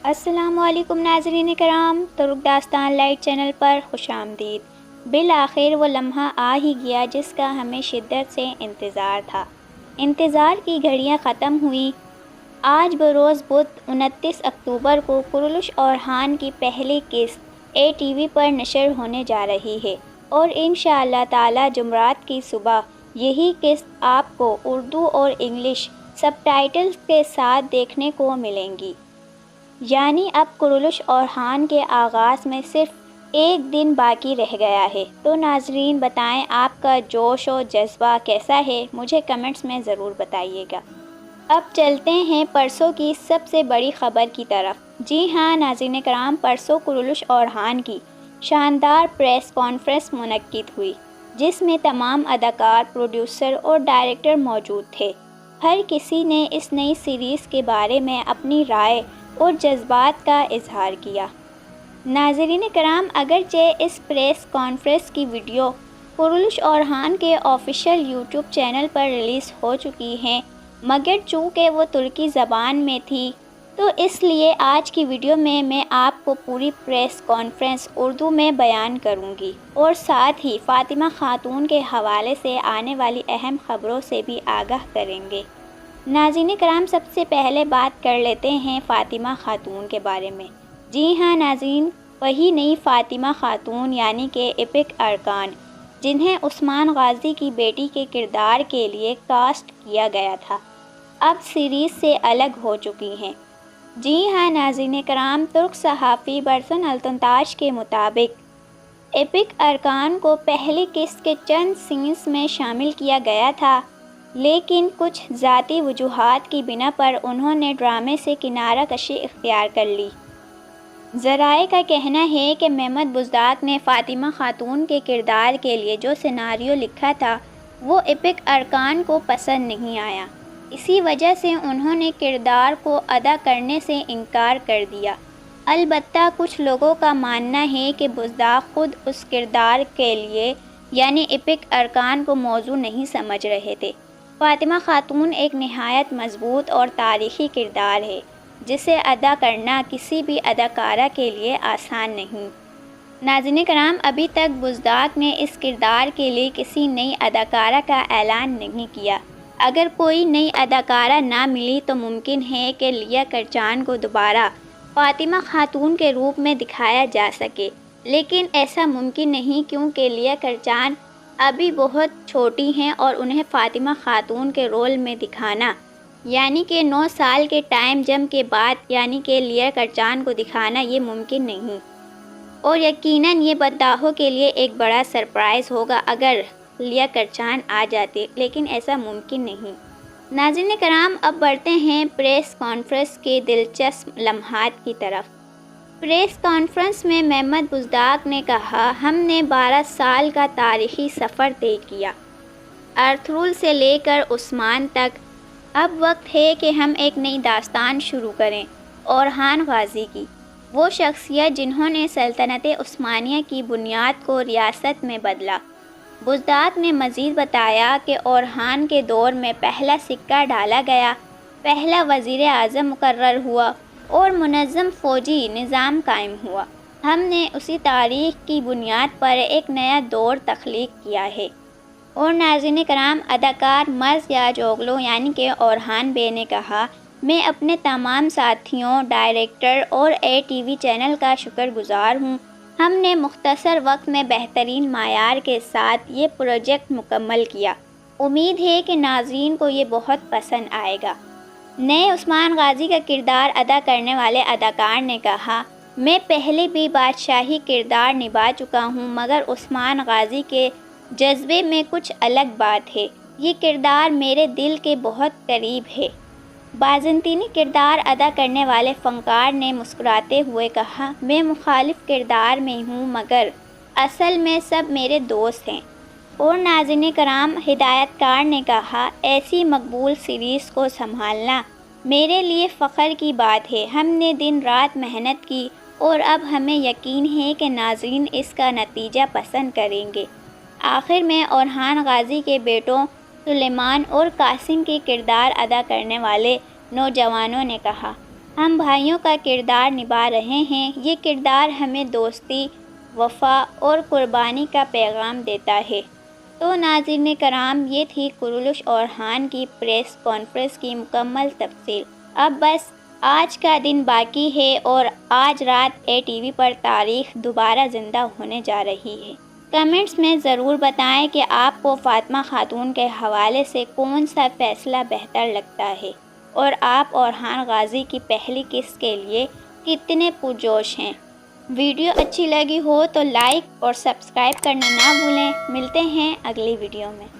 السلام علیکم ناظرین کرام، ترک داستان لائٹ چینل پر خوش آمدید۔ بالآخر وہ لمحہ آ ہی گیا جس کا ہمیں شدت سے انتظار تھا۔ انتظار کی گھڑیاں ختم ہوئیں۔ آج بروز بدھ 29 اکتوبر کو کرولش اور ہان کی پہلی قسط ATV پر نشر ہونے جا رہی ہے، اور انشاءاللہ تعالی جمعرات کی صبح یہی قسط آپ کو اردو اور انگلش سب ٹائٹلز کے ساتھ دیکھنے کو ملیں گی۔ یعنی اب کرولش اور ہان کے آغاز میں صرف ایک دن باقی رہ گیا ہے۔ تو ناظرین بتائیں آپ کا جوش و جذبہ کیسا ہے، مجھے کمنٹس میں ضرور بتائیے گا۔ اب چلتے ہیں پرسوں کی سب سے بڑی خبر کی طرف۔ جی ہاں ناظرین کرام، پرسوں کرولش اور ہان کی شاندار پریس کانفرنس منعقد ہوئی، جس میں تمام اداکار، پروڈیوسر اور ڈائریکٹر موجود تھے۔ ہر کسی نے اس نئی سیریز کے بارے میں اپنی رائے اور جذبات کا اظہار کیا۔ ناظرین کرام، اگرچہ اس پریس کانفرنس کی ویڈیو کرولش اور ہان کے آفیشیل YouTube چینل پر ریلیز ہو چکی ہیں، مگر چونکہ وہ ترکی زبان میں تھی تو اس لیے آج کی ویڈیو میں آپ کو پوری پریس کانفرنس اردو میں بیان کروں گی، اور ساتھ ہی فاطمہ خاتون کے حوالے سے آنے والی اہم خبروں سے بھی آگاہ کریں گے۔ ناظرین کرام، سب سے پہلے بات کر لیتے ہیں فاطمہ خاتون کے بارے میں۔ جی ہاں ناظرین، وہی نئی فاطمہ خاتون یعنی کہ ایپک ارکان، جنہیں عثمان غازی کی بیٹی کے کردار کے لیے کاسٹ کیا گیا تھا، اب سیریز سے الگ ہو چکی ہیں۔ جی ہاں ناظرین کرام، ترک صحافی برسن التنتاش کے مطابق ایپک ارکان کو پہلی قسط کے چند سینز میں شامل کیا گیا تھا، لیکن کچھ ذاتی وجوہات کی بنا پر انہوں نے ڈرامے سے کنارہ کشی اختیار کر لی۔ ذرائع کا کہنا ہے کہ محمد بزداق نے فاطمہ خاتون کے کردار کے لیے جو سیناریو لکھا تھا وہ ایپک ارکان کو پسند نہیں آیا، اسی وجہ سے انہوں نے کردار کو ادا کرنے سے انکار کر دیا۔ البتہ کچھ لوگوں کا ماننا ہے کہ بزداق خود اس کردار کے لیے یعنی ایپک ارکان کو موزوں نہیں سمجھ رہے تھے۔ فاطمہ خاتون ایک نہایت مضبوط اور تاریخی کردار ہے، جسے ادا کرنا کسی بھی اداکارہ کے لیے آسان نہیں۔ ناظرین کرام، ابھی تک بزداق نے اس کردار کے لیے کسی نئی اداکارہ کا اعلان نہیں کیا۔ اگر کوئی نئی اداکارہ نہ ملی تو ممکن ہے کہ لیا کرچان کو دوبارہ فاطمہ خاتون کے روپ میں دکھایا جا سکے، لیکن ایسا ممکن نہیں کیونکہ لیا کرچان ابھی بہت چھوٹی ہیں اور انہیں فاطمہ خاتون کے رول میں دکھانا یعنی کہ 9 سال کے ٹائم جمپ کے بعد یعنی کہ لیا کرچان کو دکھانا یہ ممکن نہیں، اور یقیناً یہ بداحوں کے لیے ایک بڑا سرپرائز ہوگا اگر لیا کرچان آ جاتے، لیکن ایسا ممکن نہیں۔ ناظرین کرام، اب بڑھتے ہیں پریس کانفرنس کے دلچسپ لمحات کی طرف۔ پریس کانفرنس میں محمد بزداق نے کہا، ہم نے 12 سال کا تاریخی سفر طے کیا، ارطغرل سے لے کر عثمان تک۔ اب وقت ہے کہ ہم ایک نئی داستان شروع کریں، اورہان غازی کی، وہ شخصیت جنہوں نے سلطنت عثمانیہ کی بنیاد کو ریاست میں بدلا۔ بزداق نے مزید بتایا کہ اورہان کے دور میں پہلا سکہ ڈالا گیا، پہلا وزیر اعظم مقرر ہوا اور منظم فوجی نظام قائم ہوا۔ ہم نے اسی تاریخ کی بنیاد پر ایک نیا دور تخلیق کیا ہے۔ اور ناظرین کرام، اداکار مرز یاجوگلو یعنی کہ اورہان بے نے کہا، میں اپنے تمام ساتھیوں، ڈائریکٹر اور ATV چینل کا شکر گزار ہوں۔ ہم نے مختصر وقت میں بہترین معیار کے ساتھ یہ پروجیکٹ مکمل کیا۔ امید ہے کہ ناظرین کو یہ بہت پسند آئے گا۔ نئے عثمان غازی کا کردار ادا کرنے والے اداکار نے کہا، میں پہلے بھی بادشاہی کردار نبھا چکا ہوں، مگر عثمان غازی کے جذبے میں کچھ الگ بات ہے۔ یہ کردار میرے دل کے بہت قریب ہے۔ بازنطینی کردار ادا کرنے والے فنکار نے مسکراتے ہوئے کہا، میں مخالف کردار میں ہوں مگر اصل میں سب میرے دوست ہیں۔ اور ناظرین کرام، ہدایت کار نے کہا، ایسی مقبول سیریز کو سنبھالنا میرے لیے فخر کی بات ہے۔ ہم نے دن رات محنت کی اور اب ہمیں یقین ہے کہ ناظرین اس کا نتیجہ پسند کریں گے۔ آخر میں اورہان غازی کے بیٹوں سلیمان اور قاسم کے کردار ادا کرنے والے نوجوانوں نے کہا، ہم بھائیوں کا کردار نبھا رہے ہیں۔ یہ کردار ہمیں دوستی، وفا اور قربانی کا پیغام دیتا ہے۔ تو ناظرین کرام، یہ تھی کرولش اورحان کی پریس کانفرنس کی مکمل تفصیل۔ اب بس آج کا دن باقی ہے اور آج رات ATV پر تاریخ دوبارہ زندہ ہونے جا رہی ہے۔ کمنٹس میں ضرور بتائیں کہ آپ کو فاطمہ خاتون کے حوالے سے کون سا فیصلہ بہتر لگتا ہے اور آپ اورحان غازی کی پہلی کس کے لیے کتنے پرجوش ہیں۔ ویڈیو اچھی لگی ہو تو لائک اور سبسکرائب کرنا نہ بھولیں۔ ملتے ہیں اگلی ویڈیو میں۔